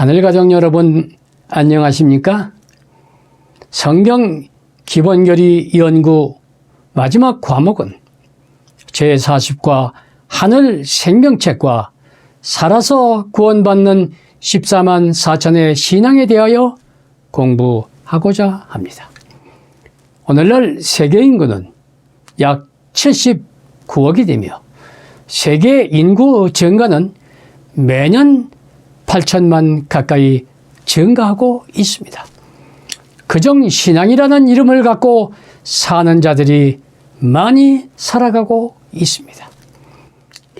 하늘가족 여러분 안녕하십니까? 성경 기본교리 연구 마지막 과목은 제40과 하늘 생명책과 살아서 구원받는 14만 4천의 신앙에 대하여 공부하고자 합니다. 오늘날 세계 인구는 약 79억이 되며 세계 인구 증가는 매년 8천만 가까이 증가하고 있습니다. 그중 신앙이라는 이름을 갖고 사는 자들이 많이 살아가고 있습니다.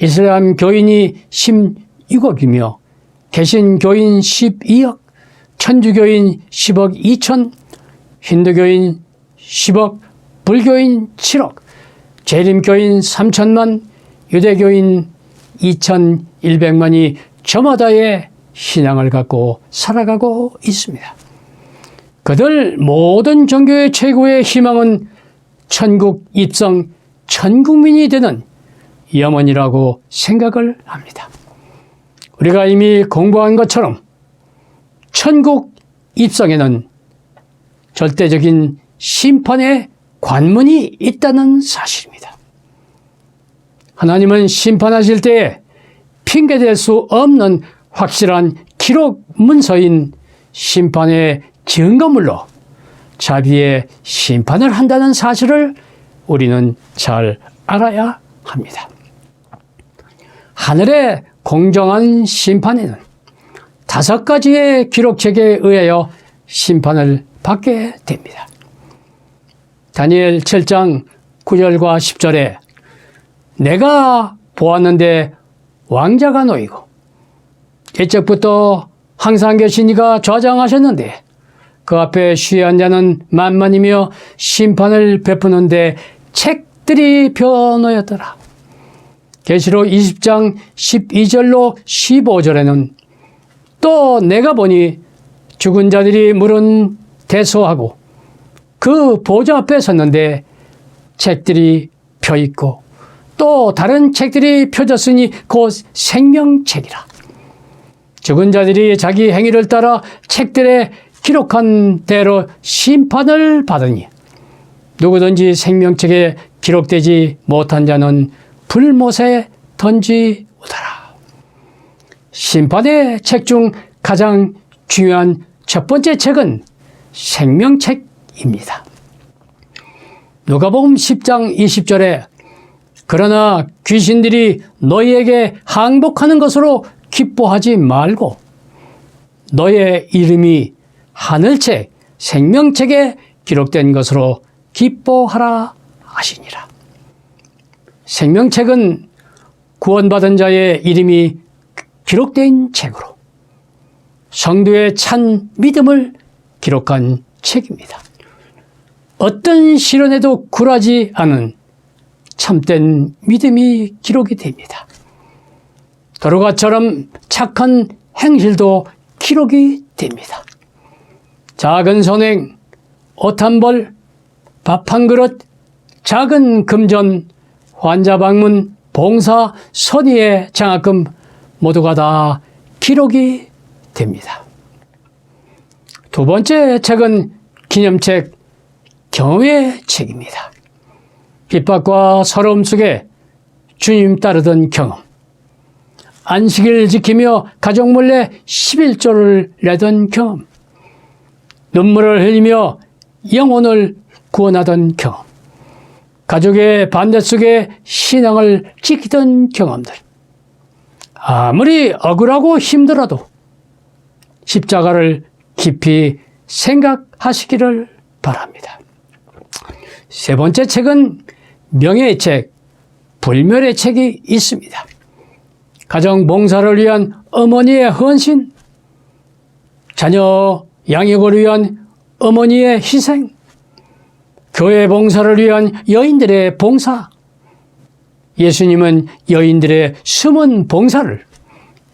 이슬람 교인이 16억이며 개신교인 12억, 천주교인 10억 2천, 힌두교인 10억, 불교인 7억, 재림교인 3천만, 유대교인 2,100만이 저마다의 신앙을 갖고 살아가고 있습니다. 그들 모든 종교의 최고의 희망은 천국 입성, 천국민이 되는 염원이라고 생각을 합니다. 우리가 이미 공부한 것처럼 천국 입성에는 절대적인 심판의 관문이 있다는 사실입니다. 하나님은 심판하실 때에 핑계댈 수 없는 확실한 기록 문서인 심판의 증거물로 자비의 심판을 한다는 사실을 우리는 잘 알아야 합니다. 하늘의 공정한 심판에는 5가지의 기록책에 의하여 심판을 받게 됩니다. 다니엘 7장 9절과 10절에 내가 보았는데 왕자가 놓이고 옛적부터 항상 계신 이가 좌장하셨는데 그 앞에 쉬한 자는 만만이며 심판을 베푸는데 책들이 펴놓였더라. 계시록 20장 12절로 15절에는 또 내가 보니 죽은 자들이 물은 대소하고 그 보좌 앞에 섰는데 책들이 펴있고 또 다른 책들이 펴졌으니 곧 생명책이라. 죽은 자들이 자기 행위를 따라 책들에 기록한 대로 심판을 받으니 누구든지 생명책에 기록되지 못한 자는 불못에 던지우더라. 심판의 책 중 가장 중요한 첫 번째 책은 생명책입니다. 누가복음 10장 20절에 그러나 귀신들이 너희에게 항복하는 것으로 기뻐하지 말고 너의 이름이 하늘책 생명책에 기록된 것으로 기뻐하라 하시니라. 생명책은 구원받은 자의 이름이 기록된 책으로 성도의 찬 믿음을 기록한 책입니다. 어떤 시련에도 굴하지 않은 참된 믿음이 기록이 됩니다. 도로가처럼 착한 행실도 기록이 됩니다. 작은 선행, 옷 한 벌, 밥 한 그릇, 작은 금전, 환자 방문, 봉사, 선의의 장학금 모두가 다 기록이 됩니다. 두 번째 책은 기념책, 경험의 책입니다. 핍박과 서러움 속에 주님 따르던 경험, 안식일 지키며 가족 몰래 11조를 내던 경험, 눈물을 흘리며 영혼을 구원하던 경험, 가족의 반대 속에 신앙을 지키던 경험들. 아무리 억울하고 힘들어도 십자가를 깊이 생각하시기를 바랍니다. 세 번째 책은 명예의 책, 불멸의 책이 있습니다. 가정 봉사를 위한 어머니의 헌신, 자녀 양육을 위한 어머니의 희생, 교회 봉사를 위한 여인들의 봉사. 예수님은 여인들의 숨은 봉사를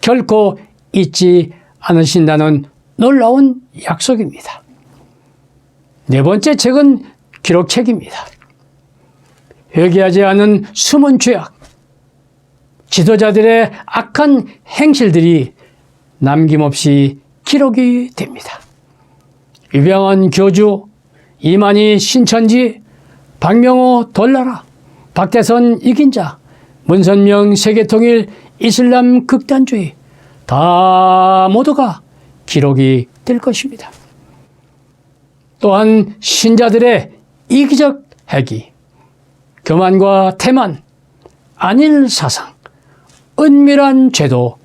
결코 잊지 않으신다는 놀라운 약속입니다. 네 번째 책은 기록책입니다. 회개하지 않은 숨은 죄악, 지도자들의 악한 행실들이 남김없이 기록이 됩니다. 유병헌 교주, 이만희 신천지, 박명호 돌나라, 박대선 이긴자, 문선명 세계통일, 이슬람 극단주의 다 모두가 기록이 될 것입니다. 또한 신자들의 이기적 행위, 교만과 태만, 안일 사상, 은밀한 죄도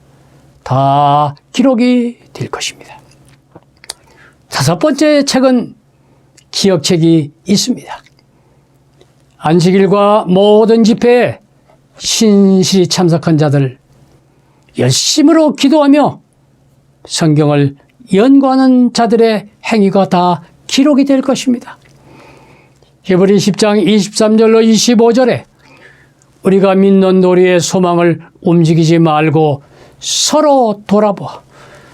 다 기록이 될 것입니다. 다섯 번째 책은 기억책이 있습니다. 안식일과 모든 집회에 신실히 참석한 자들, 열심으로 기도하며 성경을 연구하는 자들의 행위가 다 기록이 될 것입니다. 히브리 10장 23절로 25절에 우리가 믿는 우리의 소망을 움직이지 말고 서로 돌아보아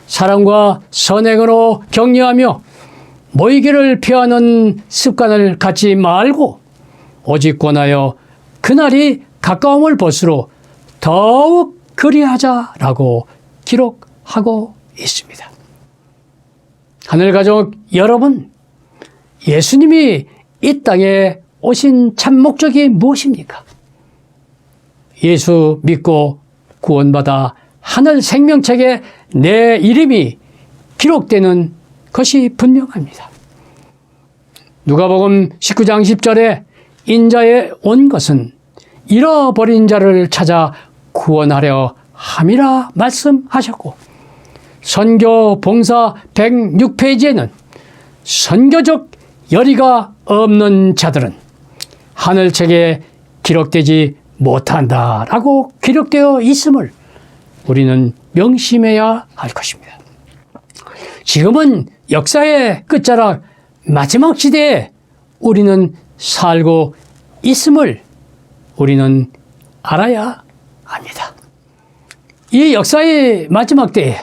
사랑과 선행으로 격려하며 모이기를 피하는 습관을 갖지 말고 오직 권하여 그날이 가까움을 볼수록 더욱 그리하자라고 기록하고 있습니다. 하늘가족 여러분, 예수님이 이 땅에 오신 참 목적이 무엇입니까? 예수 믿고 구원받아 하늘 생명책에 내 이름이 기록되는 것이 분명합니다. 누가복음 19장 10절에 인자에 온 것은 잃어버린 자를 찾아 구원하려 함이라 말씀하셨고, 선교 봉사 106페이지에는 선교적 열의가 없는 자들은 하늘책에 기록되지 못한다라고 기록되어 있음을 우리는 명심해야 할 것입니다. 지금은 역사의 끝자락 마지막 시대에 우리는 살고 있음을 우리는 알아야 합니다. 이 역사의 마지막 때에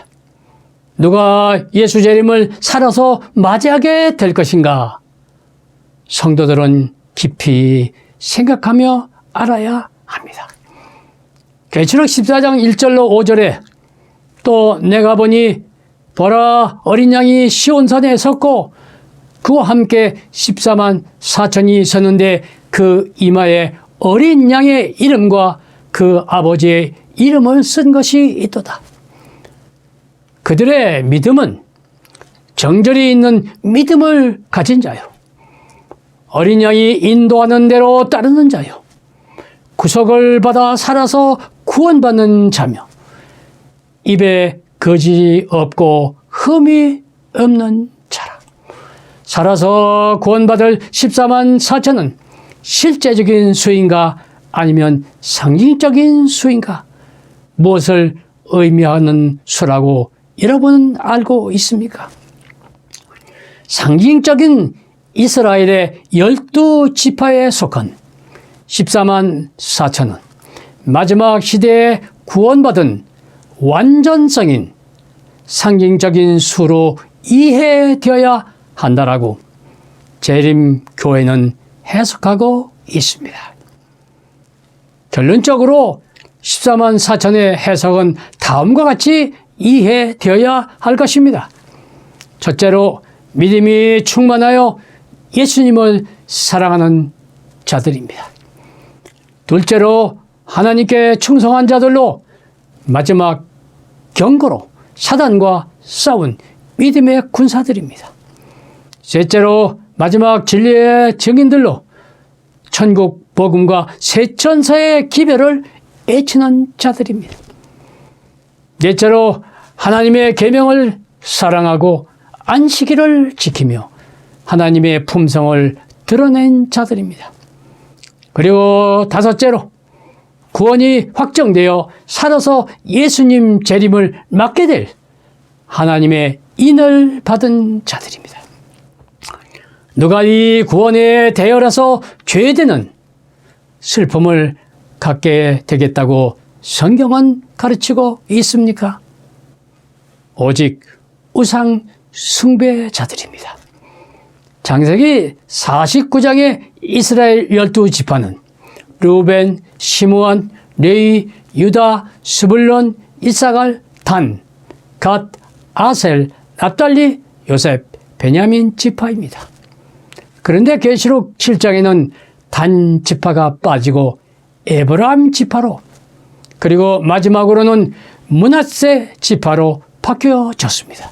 누가 예수 재림을 살아서 맞이하게 될 것인가? 성도들은 깊이 생각하며 알아야 합니다. 계시록 14장 1절로 5절에 또 내가 보니 보라 어린 양이 시온산에 섰고 그와 함께 14만 4천이 섰는데 그 이마에 어린 양의 이름과 그 아버지의 이름을 쓴 것이 있도다. 그들의 믿음은 정절이 있는 믿음을 가진 자요, 어린 양이 인도하는 대로 따르는 자요, 구속을 받아 살아서 구원받는 자며 입에 거짓이 없고 흠이 없는 자라. 살아서 구원받을 14만 4천은 실제적인 수인가 아니면 상징적인 수인가, 무엇을 의미하는 수라고 여러분은 알고 있습니까? 상징적인 이스라엘의 12지파에 속한 14만 4천은 마지막 시대에 구원받은 완전성인 상징적인 수로 이해되어야 한다라고 재림교회는 해석하고 있습니다. 결론적으로 14만 4천의 해석은 다음과 같이 이해되어야 할 것입니다. 첫째로 믿음이 충만하여 예수님을 사랑하는 자들입니다. 둘째로 하나님께 충성한 자들로 마지막 경고로 사단과 싸운 믿음의 군사들입니다. 셋째로 마지막 진리의 증인들로 천국 복음과 세천사의 기별을 애치는 자들입니다. 넷째로 하나님의 계명을 사랑하고 안식일을 지키며 하나님의 품성을 드러낸 자들입니다. 그리고 다섯째로 구원이 확정되어 살아서 예수님 재림을 맞게 될 하나님의 인을 받은 자들입니다. 누가 이 구원에 대열해서 죄되는 슬픔을 갖게 되겠다고 성경은 가르치고 있습니까? 오직 우상 숭배자들입니다. 창세기 49장의 이스라엘 12지파는 르우벤, 시므온, 레위, 유다, 스불론, 이사갈, 단, 갓, 아셀, 납달리, 요셉, 베냐민 지파입니다. 그런데 계시록 7장에는 단 지파가 빠지고 에브라임 지파로, 그리고 마지막으로는 므낫세 지파로 바뀌어졌습니다.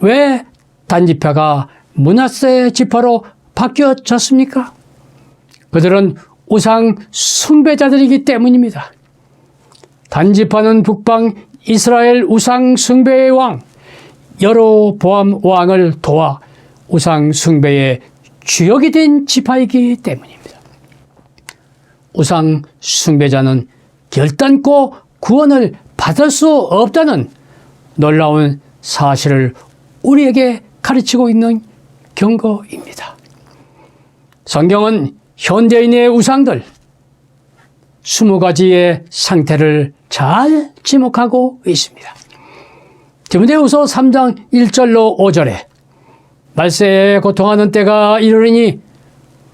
왜 단지파가 므낫세 지파로 바뀌어졌습니까? 그들은 우상 숭배자들이기 때문입니다. 단지파는 북방 이스라엘 우상 숭배의 왕 여로보암 왕을 도와 우상 숭배의 주역이 된 지파이기 때문입니다. 우상 숭배자는 결단코 구원을 받을 수 없다는 놀라운 사실을 우리에게 가르치고 있는 경고입니다. 성경은 현대인의 우상들 20가지의 상태를 잘 지목하고 있습니다. 디모데후서 3장 1절로 5절에 말세에 고통하는 때가 이르리니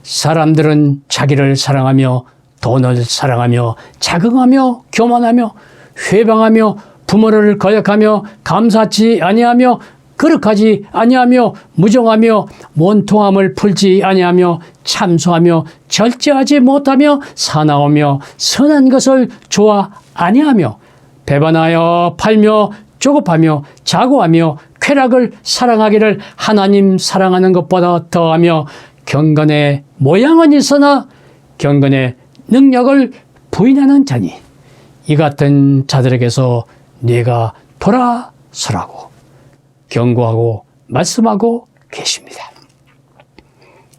사람들은 자기를 사랑하며 돈을 사랑하며 자긍하며 교만하며 회방하며 부모를 거역하며 감사치 아니하며 거룩하지 아니하며 무정하며 원통함을 풀지 아니하며 참소하며 절제하지 못하며 사나우며 선한 것을 좋아 아니하며 배반하여 팔며 조급하며 자고하며 쾌락을 사랑하기를 하나님 사랑하는 것보다 더하며 경건의 모양은 있으나 경건의 능력을 부인하는 자니 이 같은 자들에게서 네가 돌아서라고 경고하고 말씀하고 계십니다.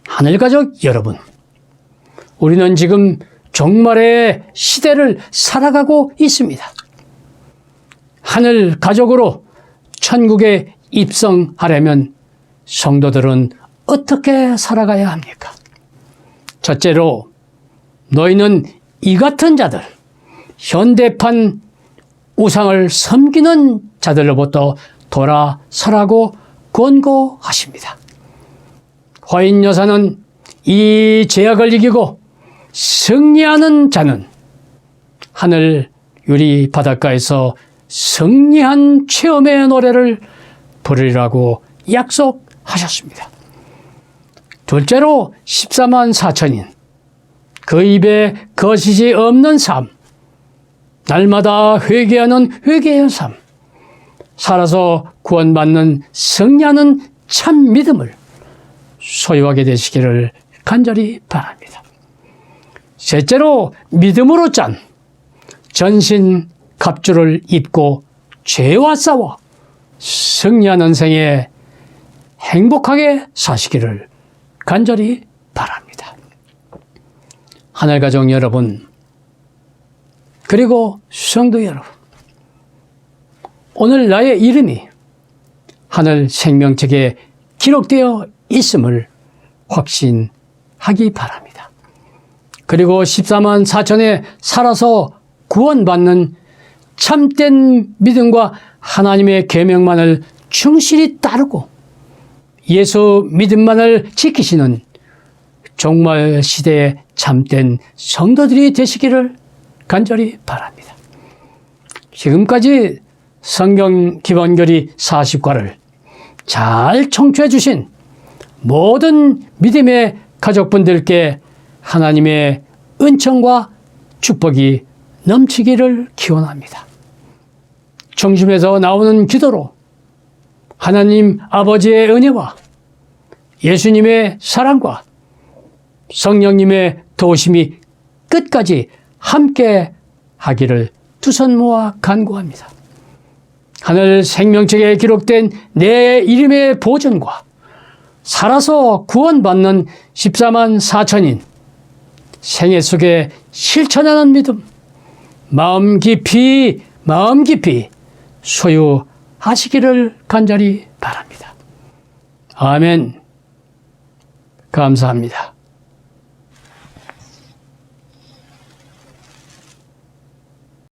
하늘가족 여러분, 우리는 지금 종말의 시대를 살아가고 있습니다. 하늘 가족으로 천국에 입성하려면 성도들은 어떻게 살아가야 합니까? 첫째로 너희는 이 같은 자들, 현대판 우상을 섬기는 자들로부터 돌아서라고 권고하십니다. 화인 여사는 이 죄악을 이기고 승리하는 자는 하늘 유리 바닷가에서 승리한 체험의 노래를 부르리라고 약속하셨습니다. 둘째로 14만 4천인 그 입에 거짓이 없는 삶, 날마다 회개하는 회개의 삶, 살아서 구원받는 승리하는 참 믿음을 소유하게 되시기를 간절히 바랍니다. 셋째로 믿음으로 짠 전신 갑주를 입고 죄와 싸워 승리하는 생에 행복하게 사시기를 간절히 바랍니다. 하늘가족 여러분, 그리고 성도 여러분, 오늘 나의 이름이 하늘 생명책에 기록되어 있음을 확신하기 바랍니다. 그리고 14만 4천에 살아서 구원받는 참된 믿음과 하나님의 계명만을 충실히 따르고 예수 믿음만을 지키시는 종말 시대의 참된 성도들이 되시기를 간절히 바랍니다. 지금까지 성경 기본교리 40과를 잘 청취해 주신 모든 믿음의 가족분들께 하나님의 은총과 축복이 넘치기를 기원합니다. 중심에서 나오는 기도로 하나님 아버지의 은혜와 예수님의 사랑과 성령님의 도우심이 끝까지 함께 하기를 두 손 모아 간구합니다. 하늘 생명책에 기록된 내 이름의 보존과 살아서 구원받는 14만 4천인 생애 속에 실천하는 믿음, 마음 깊이 소유하시기를 간절히 바랍니다. 아멘. 감사합니다.